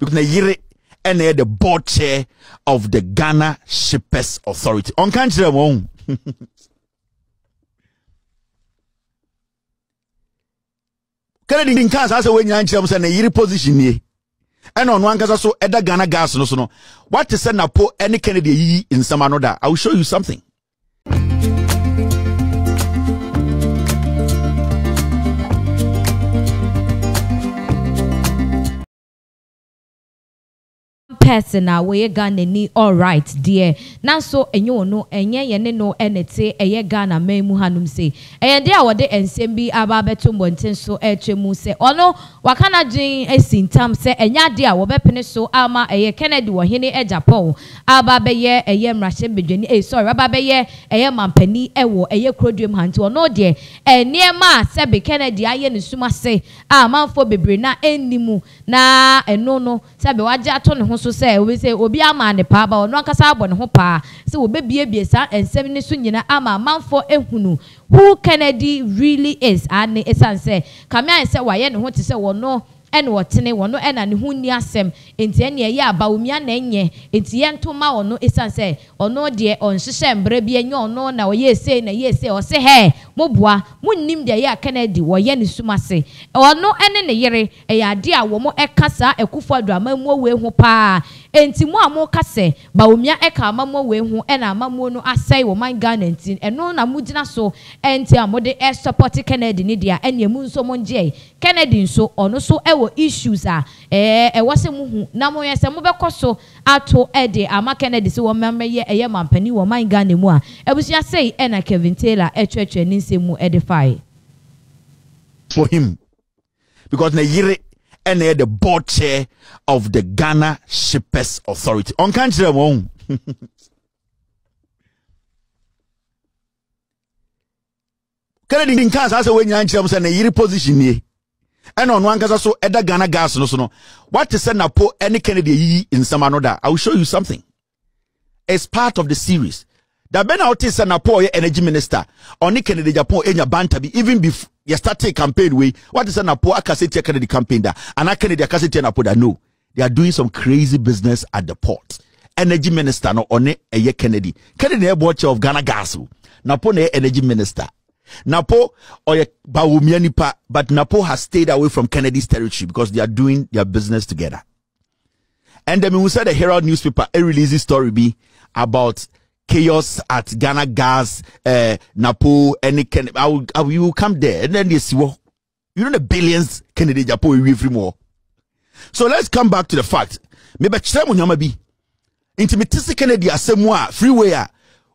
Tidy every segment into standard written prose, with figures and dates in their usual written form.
because na yire and the board chair of the Ghana Shippers Authority. On country won. Kennedy in case as when you answer say na yire position ni. And on one case so eda Ghana gas no. What is na po any Kennedy yi in some another? I will show you something. Person we Ghana ni all right dear na so enye no enye ye ne no enete eye Ghana memu hanum se eye de awode ensem bi aba beto mbonten so etwemu se ono wakana dwen esintam se enya de a wo bepene so ama eye Kennedy wo hene Agyapong aba beye eye mrahye bedwani sorry aba beye eye mampani ewo eye krodwem hanti ono de eniema se be Kennedy aye ne suma se amanfo bebre na enimu na eno no se be waje ato ne ho so say we say obi ama ne pa ba ono akasa abo ne ho pa say we bebie sa ensem ne so nyina ama manfo ehunu who Kennedy really is and esan say kamia say waye ne ho te say wono ene wotene wono ena ne ho ni asem enti ene ye aba omia na enye enti ye ntoma wono esan say ono de onhyehyɛ mbra bi enye ono na oye sei na ye sei o se he moboa munnim de ye Kennedy wo ye ne sumase ono ene ne yere eya de a wo mo ekasa ekufo aduama mu we ho pa enti mu amo kase ba omia eka amamo we ho ena amamo no asai wo man Ghana enti eno na mugina so enti amode support Kennedy ni dia ene mu nso mo nje Kennedy nso ono so issues wase muhu na mo yese mo bekoso ato ede ama Kennedy se wo membe ye eye mampani wo man Ghana mu a ebusia sei na Kelvin Taylor etwetwe ni nsemu edify for him because na yire and the board chair of the Ghana Shippers Authority on country won. Kennedy in case as when you answer say na yire position ni. And on one case so eda Ghana gas no. What is na po any Kennedy yi in some another? I will show you something. It's part of the series. Da ben out is na po energy minister. Oni Kennedy Agyapong enya bantabi even before you start a campaign way. What is na po akaseti Kennedy campaign da? And Kennedy akaseti na po da no. They are doing some crazy business at the port. Energy minister no one eye Kennedy. Kennedy e board chair of Ghana gas. Na po na energy minister. Napo or Bawumianipa, but Napo has stayed away from Kennedy's territory because they are doing their business together. And then we said the Herald newspaper releases story be about chaos at Ghana Gas, Napo, any Kennedy. I will come there and then they see well, you know the billions Kennedy Agyapong we free more. So let's come back to the fact. Maybe Chemo Nyamabi intimatisi Kennedy asemwa freeway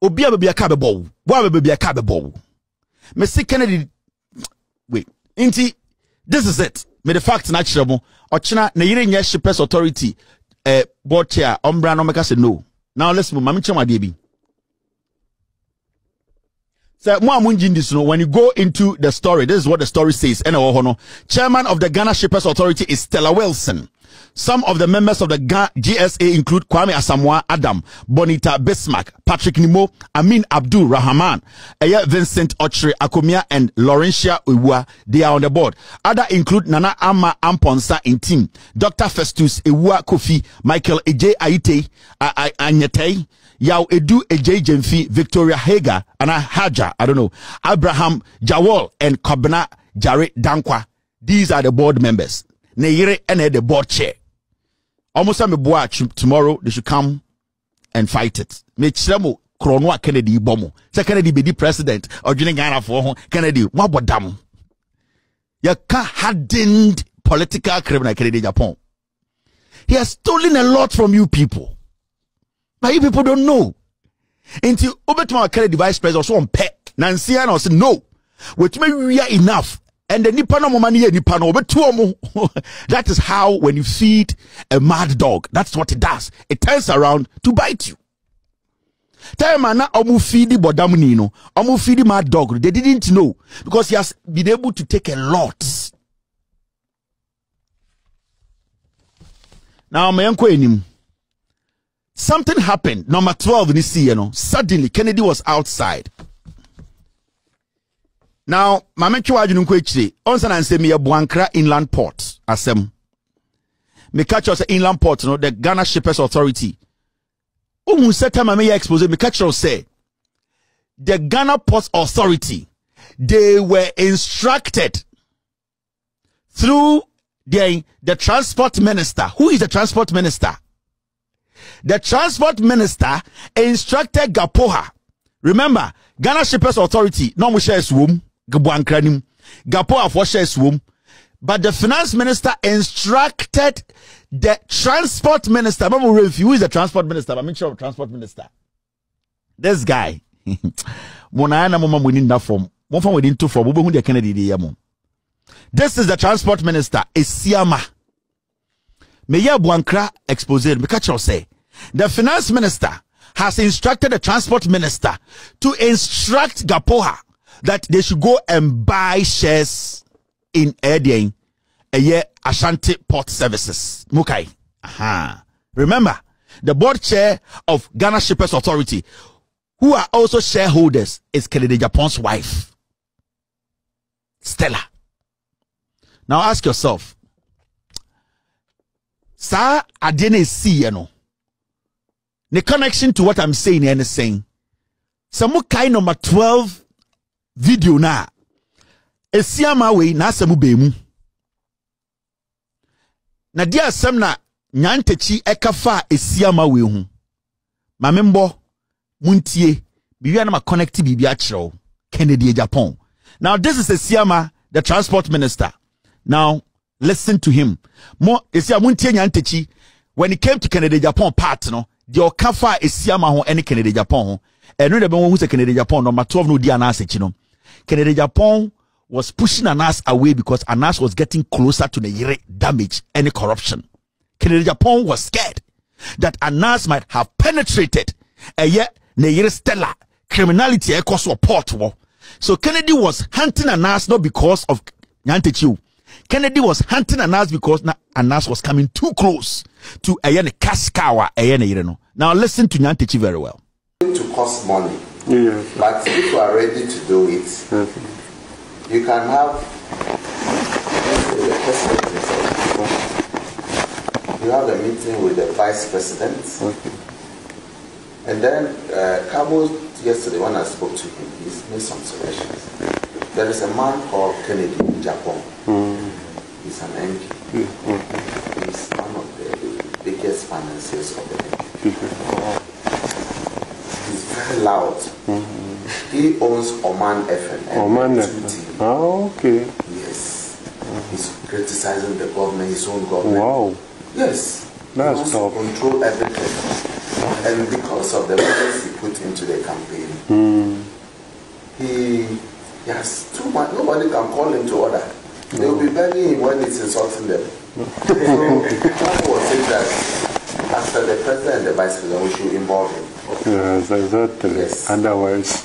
obi abia ka bebo wa abia ka bebo. Mr. Kennedy, wait, inti, this is it. Me the fact natural. Ochina na yire nye Shippers Authority board chair Umbra no make say no. Now let's move. Mami chama debi. So when you go into the story, this is what the story says. Chairman of the Ghana Shippers Authority is Stella Wilson. Some of the members of the GSA include Kwame Asamoah Adam, Bonita Bismarck, Patrick Nimo, Amin Abdul Rahman, Vincent Ochre Akomia, and Laurentia Uwa. They are on the board. Other include Nana Ama Amponsa in team, Dr. Festus Uwa Kofi, Michael Eje Aite Anyete, Yao Edu Eje Jemfi, Victoria Hager, Anna Haja, I don't know, Abraham Jawol, and Kobna Jare Dankwa. These are the board members. Neyere and the board chair. Almost me boa tomorrow they should come and fight it. Me chiremo Kronwa Kennedy bomo. Say Kennedy be the president or Ghana for Kennedy. What bodam? You can't hardened political criminal Kennedy Agyapong. He has stolen a lot from you people. But you people don't know. Until Obetuma Kennedy vice president so on pet. Nancy and say no. Which may we are enough. And the Nipano money Nipano that is how when you feed a mad dog, that's what it does. It turns around to bite you. Tell man omu feed the bodamunino, omu feed the mad dog. They didn't know because he has been able to take a lot. Now my uncle enim. Something happened. Number 12 in this year, suddenly Kennedy was outside. Now, Mama Chua Jununkwechri, Onsan and Semi Buankra Inland Port, Asem. me catch us inland port, no, the Ghana Shippers Authority. Who said time I may expose me catch us say the Ghana Ports Authority, they were instructed through the transport minister. Who is the transport minister? The transport minister instructed Gapoha. Remember, Ghana Shippers Authority, no more shares womb, Gabuankranim, Gapoha for shares womb. But the finance minister instructed the transport minister. Remember, who is the transport minister? I'm sure of transport minister. This guy. Monana mama within that form. One from within two form. This is the transport minister. Isiama. Meya Buankra exposed. Me catch you say. The finance minister has instructed the transport minister to instruct Gapoha that they should go and buy shares in Edien, Ashanti Port Services. Mukai. Aha. Remember, the board chair of Ghana Shippers Authority, who are also shareholders, is Agyapong's wife, Stella. Now ask yourself, Sir Adene see, you know, the connection to what I'm saying and saying. Samukai number 12 video na. Esiama we na samu bemu. Na dia semna nyantechi ekafa esiama we hu. Mamembo muntie bibi na ma connect bibi a chiro Kennedy Agyapong. Now this is Esiama, the transport minister. Now listen to him. Mo Esiama muntie nyantechi when it came to Kennedy Agyapong part no, the okafa Esiama ho any Kennedy Agyapong ho. Eno de be who say Kennedy Agyapong number 12 no dia na asechi no. Kennedy Agyapong was pushing Anas away because Anas was getting closer to the damage and corruption. Kennedy Agyapong was scared that Anas might have penetrated the Stella criminality across port war. So Kennedy was hunting Anas not because of Nyantechiu. Kennedy was hunting Anas because Anas was coming too close to Kaskawa. Now listen to Nyantechi very well. To cost money, but if you are ready to do it, you can have the president himself. You have a meeting with the vice president, and then Cabo yesterday when I spoke to him, he's made some suggestions. There is a man called Kennedy Agyapong. He's an MP. He's one of the biggest financiers of the MP. He's very loud. He owns Oman FM. Oman FM. Oh, okay. Yes. He's criticizing the government, his own government. Wow. Yes. That's tough. He wants to control everything. And because of the measures he put into the campaign, he has too much. Nobody can call him to order. They will be begging him when it's insulting them. So, Trump was saying that after the president and the vice president, we should involve him. Yes, exactly. Yes. Otherwise.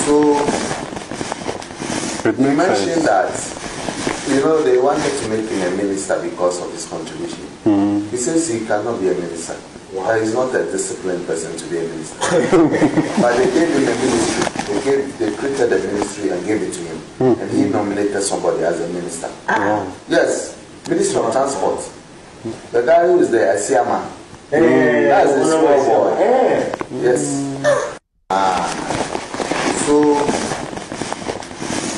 So, you mentioned that, they wanted to make him a minister because of his contribution. He says he cannot be a minister. Wow. He's not a disciplined person to be a minister. But they gave him a ministry. They created a ministry and gave it to him. And he nominated somebody as a minister. Wow. Yes, Minister of Transport. The guy who is there, Isiama. That's the small boy. Yes. So,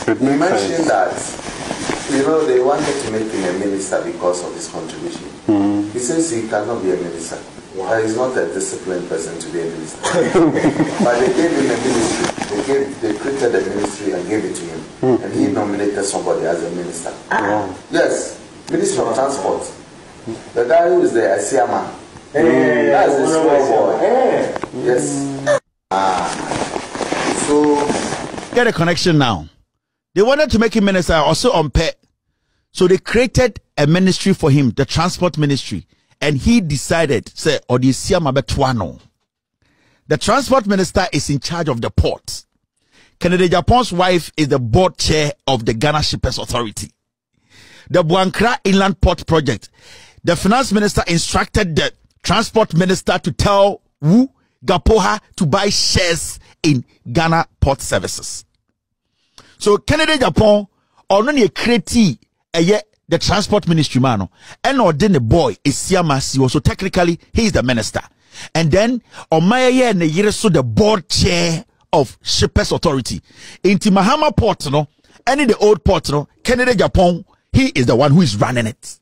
you mentioned that, they wanted to make him a minister because of his contribution. He says he cannot be a minister. Wow. He's not a disciplined person to be a minister. But they gave him a ministry. They created a ministry and gave it to him. And he nominated somebody as a minister. Wow. Yes, Minister of Transport. The guy who is there, Isiama. That's the small boy. Yes. So get a connection now. They wanted to make him minister also on pet. So they created a ministry for him, the transport ministry. And he decided, say, the transport minister is in charge of the port. Kennedy Agyapong's wife is the board chair of the Ghana Shippers Authority. The Buankra Inland Port Project. The finance minister instructed the transport minister to tell Gapoha to buy shares in Ghana Port Services. So Kennedy Agyapong, or no create the transport ministry man, and ordin the boy is Siamasi, so technically he is the minister. And then Omaya and the board chair of Shippers Authority. Inti Mahama Port, no, and in the old port, no, Kennedy Agyapong, he is the one who is running it.